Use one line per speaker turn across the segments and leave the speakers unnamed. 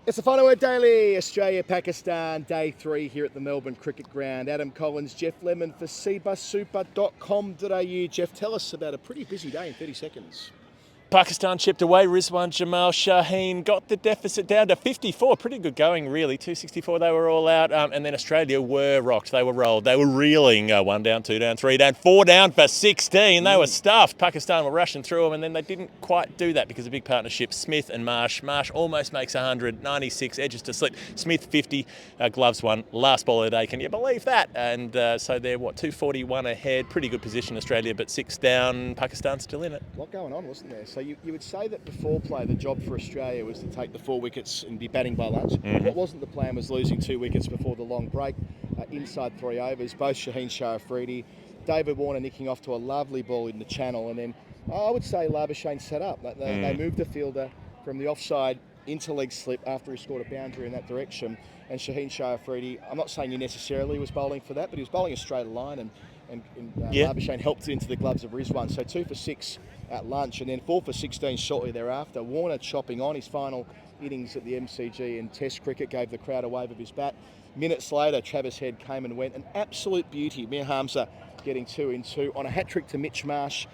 It's the Final Word Daily, Australia-Pakistan, Day 3 here at the Melbourne Cricket Ground. Adam Collins, Jeff Lemon for cbussuper.com.au. Jeff, tell us about a pretty busy day in 30 seconds.
Pakistan chipped away. Rizwan Jamal Shaheen got the deficit down to 54. Pretty good going, really. 264, they were all out. And then Australia were rocked. They were rolled. They were reeling. 1 down, 2 down, 3 down, 4 down for 16. They were stuffed. Pakistan were rushing through them, and then they didn't quite do that because of big partnership. Smith and Marsh. Marsh almost makes 100. 96, edges to slip. Smith 50, gloves 1. Last ball of the day. Can you believe that? And so they're, 241 ahead. Pretty good position, Australia, but 6 down. Pakistan's still in it.
A lot going on, wasn't there? So you would say that before play, the job for Australia was to take the 4 wickets and be batting by lunch. What wasn't the plan was losing 2 wickets before the long break, inside 3 overs. Both Shaheen Shah Afridi, David Warner nicking off to a lovely ball in the channel, and then I would say Labuschagne set up. They moved the fielder from the offside into leg slip after he scored a boundary in that direction. And Shaheen Shah Afridi, I'm not saying he necessarily was bowling for that, but he was bowling a straight line, and Labuschagne helped into the gloves of Rizwan. So 2 for 6 at lunch, and then 4 for 16 shortly thereafter. Warner chopping on his final innings at the MCG in Test cricket, gave the crowd a wave of his bat. Minutes later, Travis Head came and went. An absolute beauty. Mir Hamza getting 2 in 2 on a hat trick to Mitch Marsh.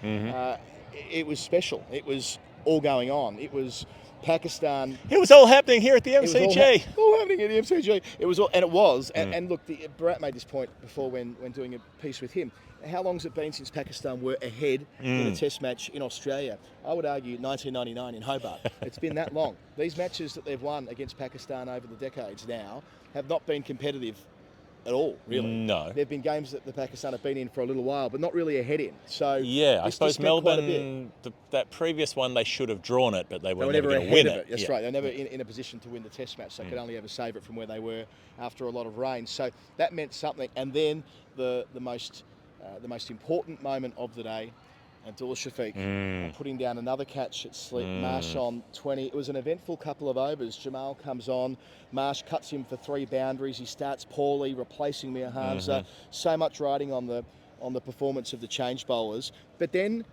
It was special. It was all going on. It was Pakistan.
It was all happening here at the MCG.
All happening at the MCG. It was all, and it was. And look, Bharat made this point before when doing a piece with him. How long has it been since Pakistan were ahead in a Test match in Australia? I would argue 1999 in Hobart. It's been that long. These matches that they've won against Pakistan over the decades now have not been competitive at all, really.
No.
There have been games that the Pakistan have been in for a little while, but not really ahead in. So
yeah, I suppose Melbourne, that previous one, they should have drawn it, but they were never going to win it.
That's right. They were never in a position to win the Test match, so they could only ever save it from where they were after a lot of rain. So that meant something. And then the most important moment of the day, Abdullah Shafiq putting down another catch at slip. Marsh on 20. It was an eventful couple of overs. Jamal comes on. Marsh cuts him for 3 boundaries. He starts poorly, replacing Mir Hamza. So much riding on the performance of the change bowlers. But then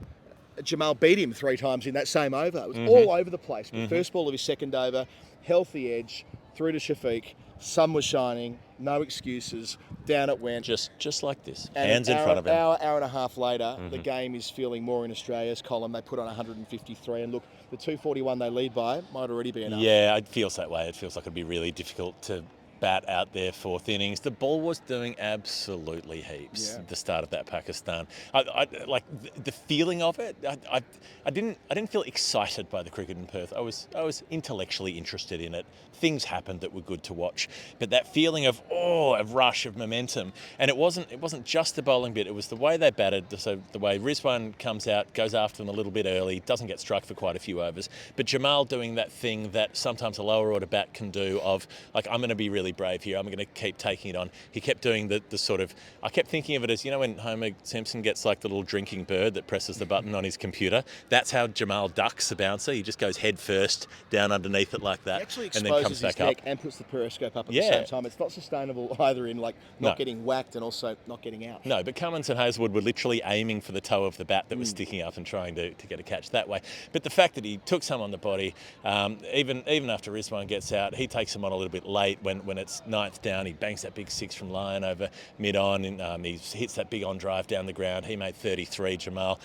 Jamal beat him 3 times in that same over. It was all over the place. But first ball of his second over, healthy edge, through to Shafiq. Sun was shining, no excuses, down it went.
Just like this,
and
hands in front of him.
Hour and a half later, the game is feeling more in Australia's column. They put on 153, and look, the 241 they lead by might already be enough.
Yeah, it feels that way. It feels like it'd be really difficult to bat out there 4th innings. The ball was doing absolutely heaps at the start of that Pakistan. I like the feeling of it. I didn't feel excited by the cricket in Perth. I was intellectually interested in it. Things happened that were good to watch, but that feeling of a rush of momentum. And it wasn't just the bowling bit. It was the way they batted. So the way Rizwan comes out, goes after them a little bit early, doesn't get struck for quite a few overs. But Jamal doing that thing that sometimes a lower order bat can do of, like, I'm going to be really brave here. I'm going to keep taking it on. He kept doing the sort of, I kept thinking of it as, when Homer Simpson gets like the little drinking bird that presses the button on his computer. That's how Jamal ducks the bouncer. He just goes head first down underneath it like that.
He actually
and then comes back
his neck and puts the periscope up at the same time. It's not sustainable either in not getting whacked and also not getting out.
No, but Cummins and Hazelwood were literally aiming for the toe of the bat that was sticking up and trying to get a catch that way. But the fact that he took some on the body, even after Rizwan gets out, he takes him on a little bit late when it's 9th down. He bangs that big 6 from line over mid-on, and he hits that big on drive down the ground. He made 33, Jamal.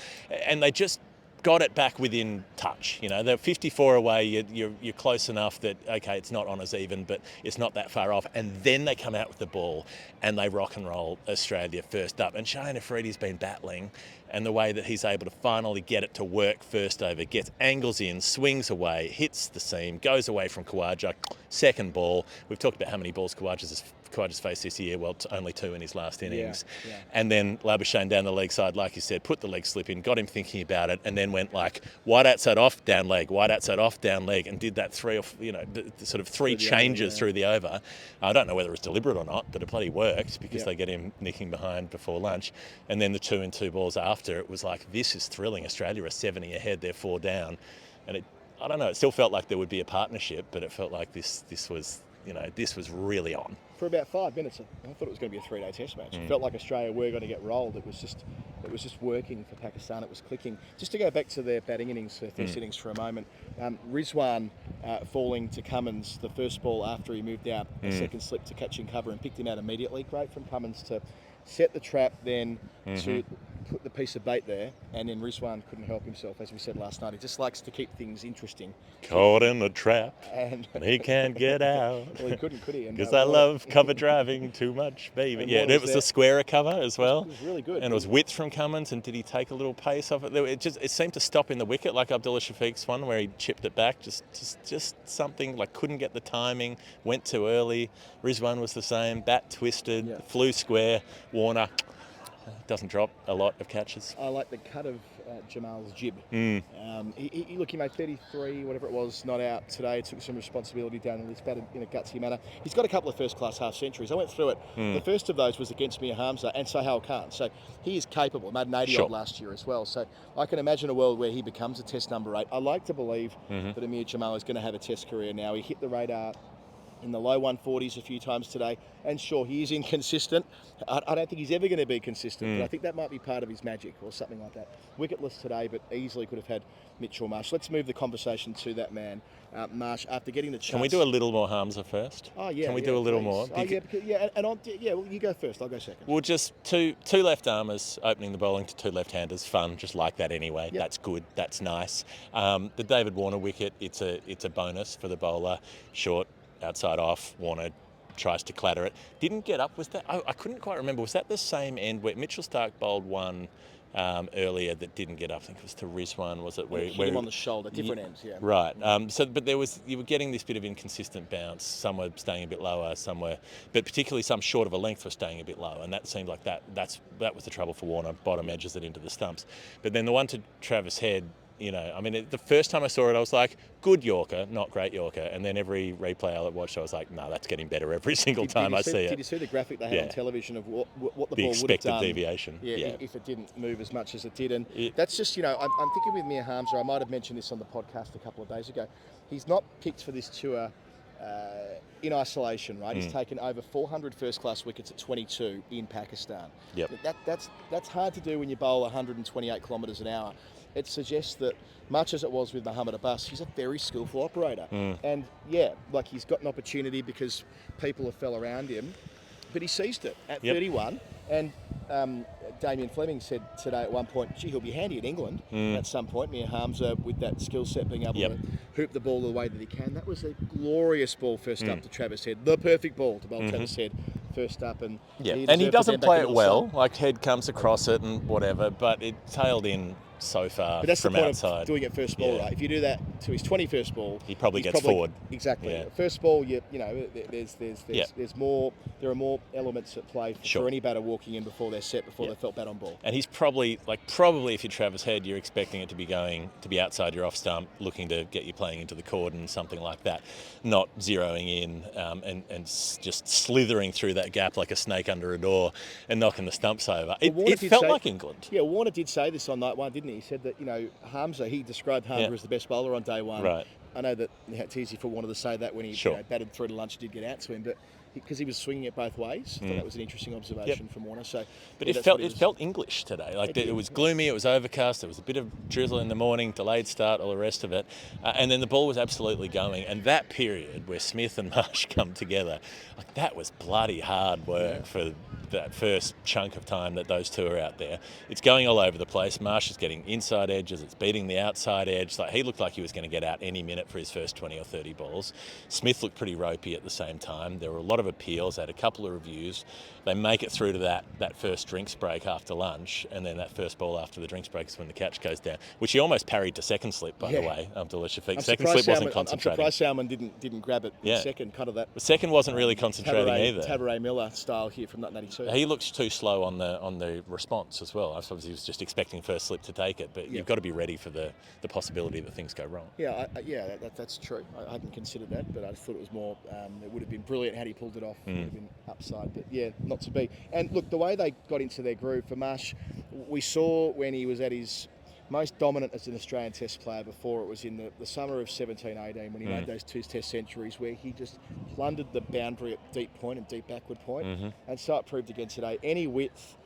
And they just got it back within touch. They're 54 away. You're close enough that, okay, it's not honours even, but it's not that far off. And then they come out with the ball and they rock and roll Australia first up. And Shaheen Afridi's been battling, and the way that he's able to finally get it to work first over, gets angles in, swings away, hits the seam, goes away from Khawaja, second ball. We've talked about how many balls Khawaja's faced this year. Well, only 2 in his last innings. Yeah. And then Labuschagne down the leg side, like you said, put the leg slip in, got him thinking about it, and then went like wide outside off, down leg, wide outside off, down leg, and did that 3 changes through the over. I don't know whether it's deliberate or not, but it bloody worked because they get him nicking behind before lunch. And then the 2 and 2 balls after, it was like, this is thrilling. Australia are 70 ahead, they're 4 down. And I don't know, it still felt like there would be a partnership, but it felt like this was really on.
For about 5 minutes, I thought it was going to be a 3-day Test match. It felt like Australia were going to get rolled. It was just it was just working for Pakistan. It was clicking. Just to go back to their batting innings, their first innings for a moment, Rizwan falling to Cummins, the first ball after he moved out, a second slip to catch and cover and picked him out immediately. Great from Cummins to set the trap, then to put the piece of bait there, and then Rizwan couldn't help himself, as we said last night. He just likes to keep things interesting.
Caught in the trap, and he can't get out.
Well, he couldn't, could he?
Because I love cover driving too much, baby. Yeah, and it was a squarer cover as well.
It was really good.
And it was width from Cummins, and did he take a little pace off it? It seemed to stop in the wicket, like Abdullah Shafiq's one, where he chipped it back. Just something, like couldn't get the timing, went too early. Rizwan was the same, bat twisted, flew square. Warner doesn't drop a lot of catches.
I like the cut of Jamal's jib. He made 33, whatever it was, not out today. Took some responsibility down the list, batted in a gutsy manner. He's got a couple of first-class half-centuries. I went through it. The first of those was against Mir Hamza and Sohail Khan. So he is capable. Made an 80-odd last year as well. So I can imagine a world where he becomes a test number 8. I like to believe that Amir Jamal is going to have a test career now. He hit the radar in the low 140s a few times today, and sure, he is inconsistent. I don't think he's ever going to be consistent, but I think that might be part of his magic or something like that. Wicketless today, but easily could have had Mitch or Marsh. Let's move the conversation to that man, Marsh, after getting the chance.
Can we do a little more Hamza first?
Oh, yeah.
Can we do a little more?
Well, you go first, I'll go second.
Well, just two left-armers opening the bowling to two left-handers, fun, just like that anyway. Yep. That's good, that's nice. The David Warner wicket, it's a bonus for the bowler. Short, outside off, Warner tries to clatter it. Didn't get up. Was that? I couldn't quite remember. Was that the same end where Mitchell Starc bowled one earlier that didn't get up? I think it was to Rizwan, was it? Where
hit him on the shoulder, different ends, yeah.
Right. But you were getting this bit of inconsistent bounce. Some were staying a bit lower, but particularly some short of a length were staying a bit lower, and that seemed like that was the trouble for Warner. Bottom edges it into the stumps. But then the one to Travis Head, the first time I saw it, I was like, good Yorker, not great Yorker. And then every replay I watched, I was like, no, that's getting better every single time I see it.
Did you see the graphic they had on television of what the ball would have done?
The expected deviation.
Yeah, if it didn't move as much as it did. And that's just, I'm thinking with Mir Hamza, I might have mentioned this on the podcast a couple of days ago. He's not picked for this tour in isolation, right? He's taken over 400 first-class wickets at 22 in Pakistan.
Yep.
That's hard to do when you bowl 128 kilometres an hour. It suggests that, much as it was with Mohammad Abbas, he's a very skillful operator. And he's got an opportunity because people have fell around him, but he seized it at 31. And Damien Fleming said today at one point, gee, he'll be handy in England at some point. Mir Hamza, with that skill set, being able to hoop the ball the way that he can. That was a glorious ball first up to Travis Head. The perfect ball to bowl Travis Head first up. And
he doesn't play it well. Like, Head comes across it and whatever, but it tailed in so far. But that's the point outside
of doing it first ball, right? If you do that to his 21st ball,
he probably gets forward.
Exactly. Yeah. First ball, there's more. There are more elements at play for any batter walking in before they're set, before they felt bat on ball.
And he's probably if you're Travis Head, you're expecting it to be outside your off stump, looking to get you playing into the cordon, something like that, not zeroing in and just slithering through that gap like a snake under a door and knocking the stumps over. It felt like England.
Yeah, Warner did say this on night one, didn't he? He said that, Hamza, he described Hamza as the best bowler on day one.
Right.
I know that it's easy for Warner to say that when he batted through to lunch, did get out to him, but because he was swinging it both ways, I thought that was an interesting observation from Warner. So,
but it felt English today. Like it was gloomy, it was overcast, there was a bit of drizzle in the morning, delayed start, all the rest of it, and then the ball was absolutely going. And that period where Smith and Marsh come together, like that was bloody hard work for that first chunk of time that those two are out there. It's going all over the place. Marsh is getting inside edges, it's beating the outside edge. Like, he looked like he was going to get out any minute for his first 20 or 30 balls. Smith looked pretty ropey at the same time. There were a lot of appeals, had a couple of reviews. They make it through to that first drinks break after lunch, and then that first ball after the drinks break is when the catch goes down, which he almost parried to second slip, by the way, Abdullah Shafiq. Second slip wasn't concentrating.
I'm surprised Salmon didn't grab it in second, kind of that.
The second wasn't really concentrating either.
Tabaret Miller style here from 1982.
He looks too slow on the response as well. I suppose he was just expecting first slip to take it, but you've got to be ready for the possibility that things go wrong.
That's true. I hadn't considered that, but I thought it was more. It would have been brilliant had he pulled it off. It would have been upside, but not to be. And look, the way they got into their groove for Marsh, we saw when he was at his most dominant as an Australian Test player before. It was in the summer of 17-18 when he made those two Test centuries where he just plundered the boundary at deep point and deep backward point. And so it proved again today. Any width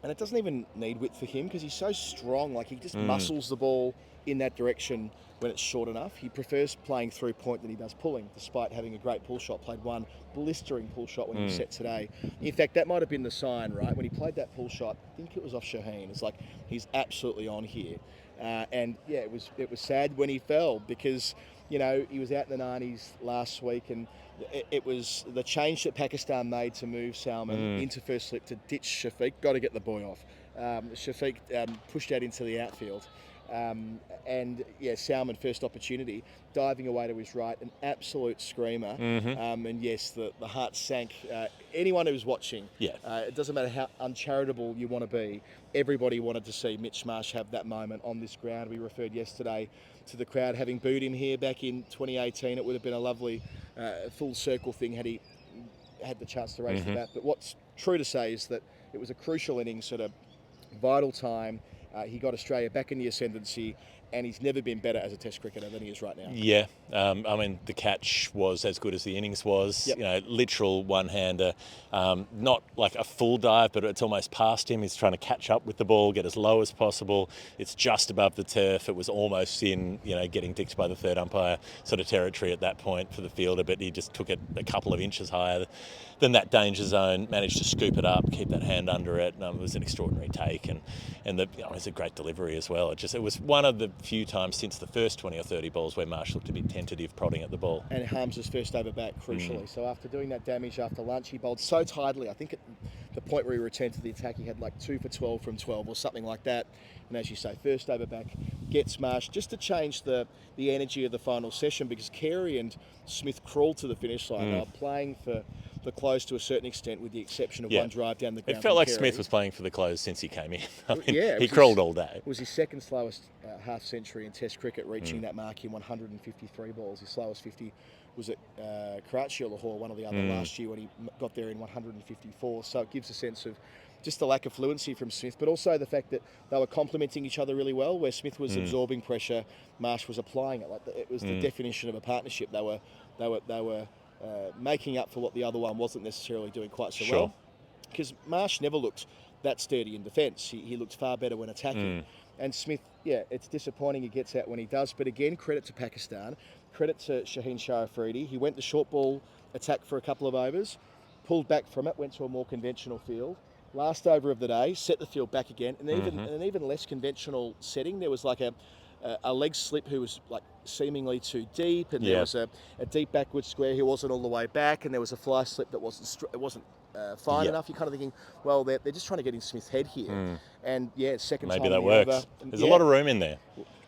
And it doesn't even need width for him because he's so strong. Like, he just muscles the ball in that direction when it's short enough. He prefers playing through point than he does pulling, despite having a great pull shot. Played one blistering pull shot when he was set today. In fact, that might have been the sign, right? When he played that pull shot, I think it was off Shaheen. It's like, he's absolutely on here. And yeah, it was sad when he fell because, you know, he was out in the 90s last week, and it was the change that Pakistan made to move Salman into first slip to ditch Shafiq. Got to get the boy off. Shafiq pushed out into the outfield. And yeah, Salman, first opportunity, diving away to his right, an absolute screamer. And yes, the heart sank. Anyone who's watching, it doesn't matter how uncharitable you want to be, everybody wanted to see Mitch Marsh have that moment on this ground. We referred yesterday to the crowd having booed him here back in 2018. It would have been a lovely full circle thing had he had the chance to race the bat. But what's true to say is that it was a crucial innings at a vital time. He got Australia back in the ascendancy, and he's never been better as a Test cricketer than he is right now.
Yeah, I mean, the catch was as good as the innings was.
Yep.
You know, literal one-hander, not like a full dive, but it's almost past him. He's trying to catch up with the ball, get as low as possible. It's just above the turf. It was almost in, you know, getting dicked by the third umpire sort of territory at that point for the fielder, but he just took it a couple of inches higher than that danger zone, managed to scoop it up, keep that hand under it. It was an extraordinary take, and it was a great delivery as well. It was one of the few times since the first 20 or 30 balls where Marsh looked a bit tentative prodding at the ball.
And Hamza's first over back, crucially. So after doing that damage after lunch, he bowled so tidily. I think at the point where he returned to the attack, he had like 2 for 12 from 12 or something like that. And as you say, first over back gets Marsh just to change the energy of the final session, because Carey and Smith crawled to the finish line. They were playing for the close to a certain extent, with the exception of one drive down the ground.
It felt like
Carey.
Smith was playing for the close since he came in. I mean,
yeah,
he crawled all day.
It was his second slowest half century in Test cricket, reaching that mark in 153 balls. His slowest 50 was at Karachi or Lahore, one or the other, last year when he got there in 154. So it gives a sense of just the lack of fluency from Smith, but also the fact that they were complementing each other really well. Where Smith was absorbing pressure, Marsh was applying it. Like it was the definition of a partnership. They were making up for what the other one wasn't necessarily doing quite so well. Because Marsh never looked that sturdy in defence. He looked far better when attacking. And Smith, yeah, it's disappointing he gets out when he does. But again, credit to Pakistan, credit to Shaheen Shah Afridi. He went the short ball attack for a couple of overs, pulled back from it, went to a more conventional field. Last over of the day, set the field back again, and an even less conventional setting. There was like a leg slip who was like seemingly too deep, and there was a deep backward square who wasn't all the way back, and there was a fly slip that wasn't fine enough. You're kind of thinking, well, they're just trying to get in Smith's head here, and yeah, second
maybe
time
that works.
over,
There's a lot of room in there.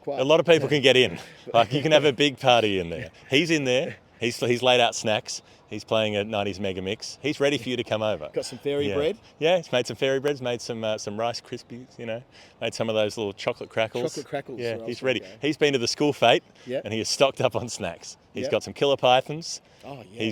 Quite.
A lot of people can get in. Like, you can have a big party in there. He's in there. He's laid out snacks. He's playing a 90s mega mix. He's ready for you to come over.
Got some fairy bread?
Yeah, he's made some fairy breads, made some Rice Krispies, you know, made some of those little chocolate crackles.
Chocolate crackles.
Yeah, he's ready. He's been to the school fete, and he is stocked up on snacks. He's got some killer pythons.
Oh, yeah.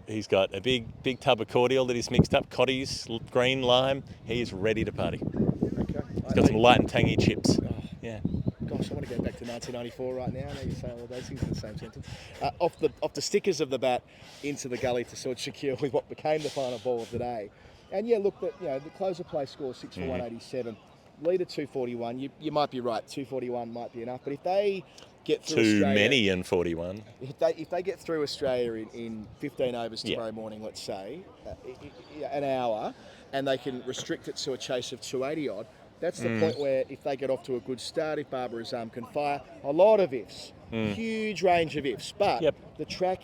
He's got a big tub of cordial that he's mixed up, cotties, green lime. He is ready to party.
Okay.
He's got some light and tangy chips.
Oh.
Yeah.
Gosh, I want to go back to 1994 right now. I know you say all those things in the same sentence. Off the stickers of the bat into the gully to Saud Shakir with what became the final ball of the day. And yeah, look, the close of play score 6 for 187, leader 241. You might be right, 241 might be enough. But if they get through
Too
Australia,
many in 41.
If they get through Australia in 15 overs tomorrow morning, let's say, an hour, and they can restrict it to a chase of 280 odd. That's the point where if they get off to a good start, if Babar Azam can fire, a lot of ifs, huge range of ifs. But the track,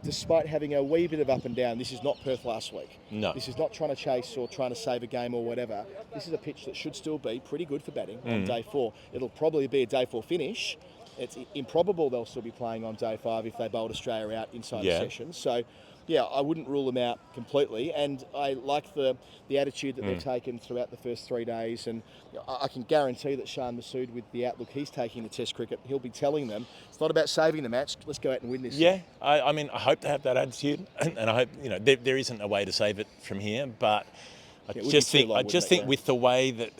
despite having a wee bit of up and down, this is not Perth last week.
No.
This is not trying to chase or trying to save a game or whatever. This is a pitch that should still be pretty good for batting on day 4. It'll probably be a day 4 finish. It's improbable they'll still be playing on day 5 if they bowled Australia out inside the session. So, yeah, I wouldn't rule them out completely, and I like the attitude that they've taken throughout the first 3 days, and I can guarantee that Shan Masood, with the outlook he's taking to Test cricket, he'll be telling them it's not about saving the match, let's go out and win this.
Yeah, I mean, I hope they have that attitude, and I hope, there isn't a way to save it from here, but I just think with the way that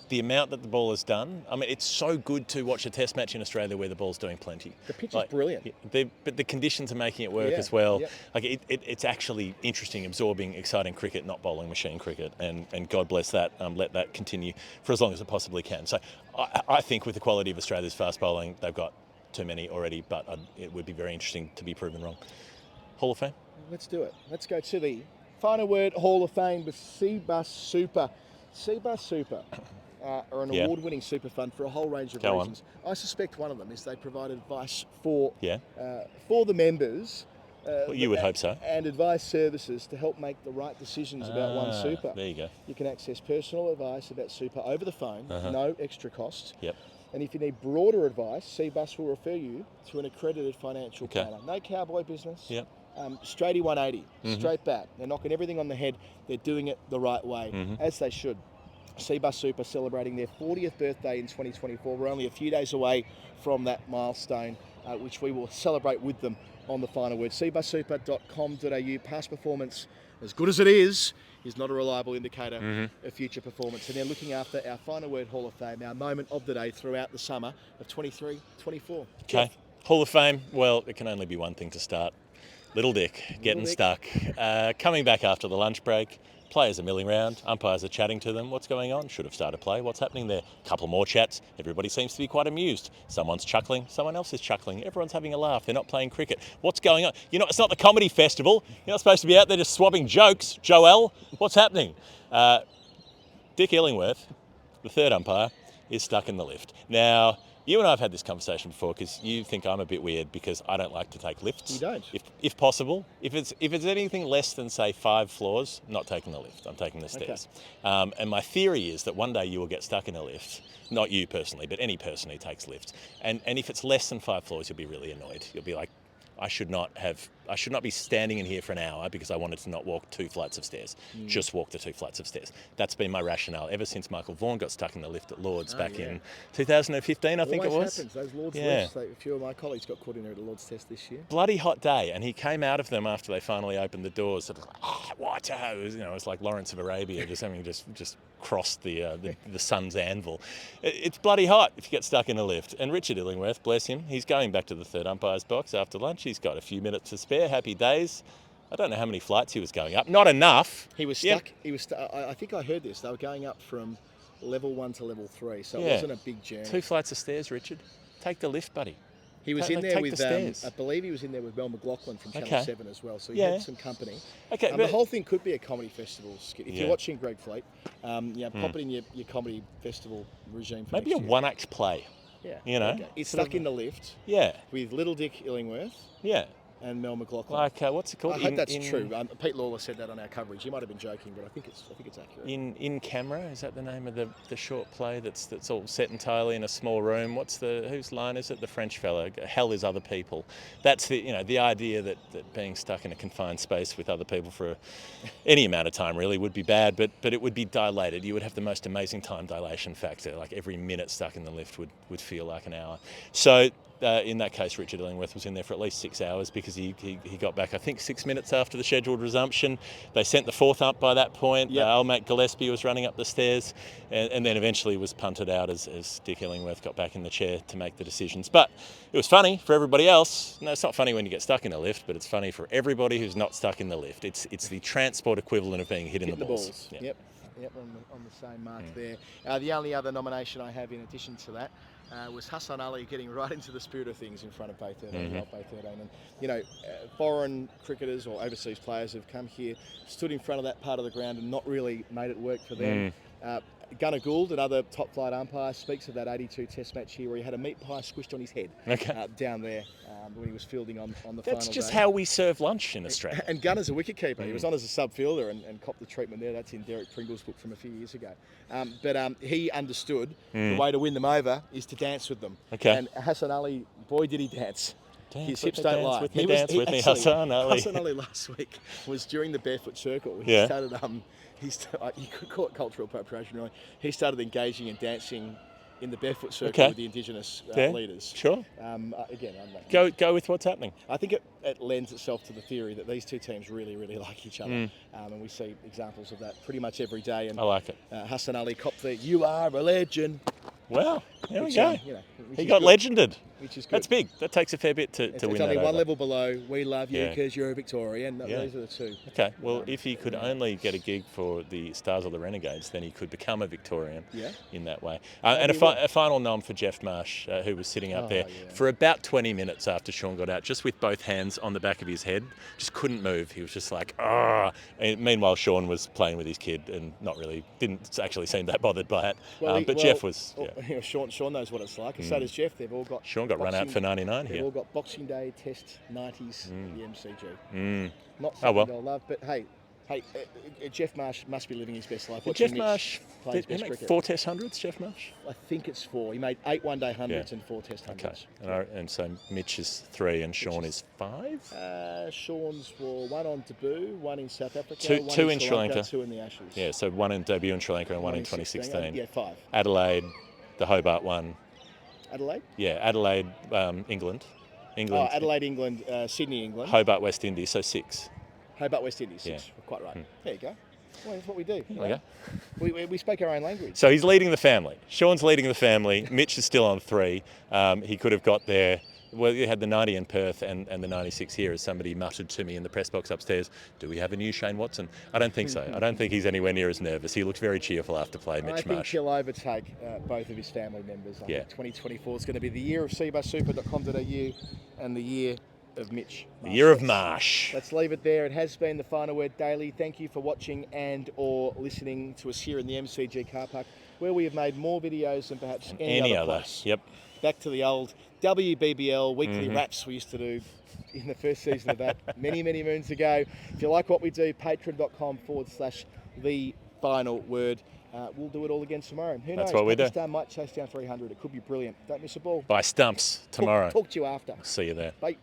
the amount that the ball has done. I mean, it's so good to watch a test match in Australia where the ball's doing plenty.
The pitch is brilliant.
But the conditions are making it work as well. Yep. Like it's actually interesting, absorbing, exciting cricket, not bowling machine cricket. And God bless that. Let that continue for as long as it possibly can. So I think with the quality of Australia's fast bowling, they've got too many already, but it would be very interesting to be proven wrong. Hall of Fame?
Let's do it. Let's go to the Final Word Hall of Fame with CBUS Super. CBUS Super are an award-winning super fund for a whole range of reasons. I suspect one of them is they provide advice for the members.
Well, you would hope so.
And advice services to help make the right decisions about one super.
There you go.
You can access personal advice about super over the phone, no extra costs.
Yep.
And if you need broader advice, CBUS will refer you to an accredited financial planner. No cowboy business.
Yep.
Straighty 180, straight back. They're knocking everything on the head. They're doing it the right way, as they should. CBUS Super celebrating their 40th birthday in 2024. We're only a few days away from that milestone, which we will celebrate with them on the Final Word. cbussuper.com.au. Past performance, as good as it is not a reliable indicator of future performance. And they're looking after our Final Word Hall of Fame, our moment of the day throughout the summer of 23-24.
Okay. Hall of Fame, well, it can only be one thing to start. Little Dick getting stuck. Coming back after the lunch break. Players are milling around, umpires are chatting to them. What's going on? Should have started play. What's happening there? Couple more chats. Everybody seems to be quite amused. Someone's chuckling, someone else is chuckling. Everyone's having a laugh. They're not playing cricket. What's going on? You know, it's not the comedy festival. You're not supposed to be out there just swapping jokes. Joel, what's happening? Dick Illingworth, the third umpire, is stuck in the lift. Now, you and I have had this conversation before because you think I'm a bit weird because I don't like to take lifts.
You don't?
If possible. If it's anything less than, say, 5 floors, not taking the lift. I'm taking the stairs. And my theory is that one day you will get stuck in a lift. Not you personally, but any person who takes lifts. And if it's less than 5 floors, you'll be really annoyed. You'll be like, I should not be standing in here for an hour because I wanted to not walk 2 flights of stairs. Just walk the 2 flights of stairs. That's been my rationale ever since Michael Vaughan got stuck in the lift at Lord's back in 2015, I think it was.
Happens. Those Lord's lifts, a few of my colleagues got caught in there at the Lord's test this year.
Bloody hot day, and he came out of them after they finally opened the doors. Sort of like, water! It's like Lawrence of Arabia, just crossed the sun's anvil. It's bloody hot if you get stuck in a lift. And Richard Illingworth, bless him, he's going back to the third umpire's box after lunch. He's got a few minutes to spare. Happy days. I don't know how many flights he was going up. Not enough.
He was stuck. He was. I think I heard this. They were going up from level 1 to level 3, so it wasn't a big journey. 2
flights of stairs, Richard. Take the lift, buddy.
He was in there with, I believe he was in there with Mel McLaughlin from Channel 7 as well, so he had some company.
Okay,
the whole thing could be a comedy festival skit. If you're watching Greg Fleet, pop it in your comedy festival regime for
maybe a one-act play.
Yeah. He's stuck in the lift.
Yeah.
With Little Dick Illingworth.
Yeah.
And Mel McLaughlin.
Like, what's it called?
I hope that's true. Pete Lawler said that on our coverage. He might have been joking, but I think it's accurate.
In Camera, is that the name of the short play that's all set entirely in a small room? Whose line is it? The French fella. Hell is other people. That's the idea that being stuck in a confined space with other people for any amount of time really would be bad, but it would be dilated. You would have the most amazing time dilation factor. Like every minute stuck in the lift would feel like an hour. So. In that case, Richard Illingworth was in there for at least 6 hours because he got back, I think, 6 minutes after the scheduled resumption. They sent the fourth ump by that point. Old mate Gillespie was running up the stairs and then eventually was punted out as Dick Illingworth got back in the chair to make the decisions. But it was funny for everybody else. No, it's not funny when you get stuck in a lift, but it's funny for everybody who's not stuck in the lift. It's the transport equivalent of being hit in the balls.
Yep, on the same mark there. The only other nomination I have in addition to that was Hassan Ali getting right into the spirit of things in front of Bay 13, Bay 13. And, foreign cricketers or overseas players have come here, stood in front of that part of the ground and not really made it work for them. Gunnar Gould, another top flight umpire, speaks of that 82 test match here where he had a meat pie squished on his head down there when he was fielding on the final day.
That's just how we serve lunch in Australia.
And Gunnar's a wicketkeeper. He was on as a sub-fielder and copped the treatment there. That's in Derek Pringle's book from a few years ago. But he understood the way to win them over is to dance with them. And Hassan Ali, boy, did he dance. His hips don't lie.
Dance with me, Hassan Ali.
Hassan Ali last week was during the barefoot circle. He started... you could call it cultural appropriation, really. He started engaging and dancing in the barefoot circle with the Indigenous leaders.
Sure.
Again, I'm
Go with what's happening.
I think it lends itself to the theory that these two teams really, really like each other. And we see examples of that pretty much every day. And
I like it.
Hassan Ali copped the "You are a legend."
Well, there we go. He got
good.
legended.
Which is good.
That's big. That takes a fair bit to win
it's
that
only one
over.
level below. We love you because you're a Victorian.
Yeah.
Those are the two.
Okay, well, if he could only get a gig for the Stars or the Renegades, then he could become a Victorian in that way. And a final nom for Jeff Marsh, who was sitting up there for about 20 minutes after Sean got out, just with both hands on the back of his head, just couldn't move. He was just like, ah. And meanwhile, Sean was playing with his kid and didn't actually seem that bothered by it. But Jeff was... Yeah.
Sean knows what it's like, and so does Jeff. They've all got...
Sean got run out for 99 here.
They've all got Boxing Day Test 90s at the MCG. Not something they'll love, but hey, Jeff Marsh must be living his best life.
Jeff Marsh
play his best cricket.
4 Test hundreds, Jeff Marsh?
I think it's 4. He made 8 one-day hundreds and 4 Test hundreds.
Okay, and so Mitch is 3 and Sean is 5?
Sean's 1 on debut, 1 in South Africa,
two in Sri Lanka,
2 in the Ashes.
Yeah, so 1 in debut in Sri Lanka and 1 in 2016.
Yeah, 5.
Adelaide, the Hobart one.
Adelaide?
Yeah, Adelaide, England.
Adelaide, England, Sydney, England.
Hobart, West Indies, so 6.
Hobart, West Indies, 6. We're quite right. There you go. Well, that's what we do.
There we go.
We spoke our own language.
So he's leading the family. Sean's leading the family. Mitch is still on 3. He could have got there. Well, you had the 90 in Perth and the 96 here, as somebody muttered to me in the press box upstairs. Do we have a new Shane Watson? I don't think so. I don't think he's anywhere near as nervous. He looked very cheerful after play, Mitch Marsh.
I think he'll overtake both of his family members. I think 2024 is going to be the year of cbussuper.com.au and the year of Mitch Marsh.
The year of Marsh.
Let's leave it there. It has been the Final Word Daily. Thank you for watching and or listening to us here in the MCG car park, where we have made more videos than perhaps any other place.
Yep.
Back to the old WBBL weekly wraps we used to do in the first season of that many, many moons ago. If you like what we do, patreon.com/thefinalword. We'll do it all again tomorrow. Who knows?
That's what we do.
Pakistan might chase down 300. It could be brilliant. Don't miss a ball.
By stumps tomorrow.
Talk to you after.
See you there.
Bye.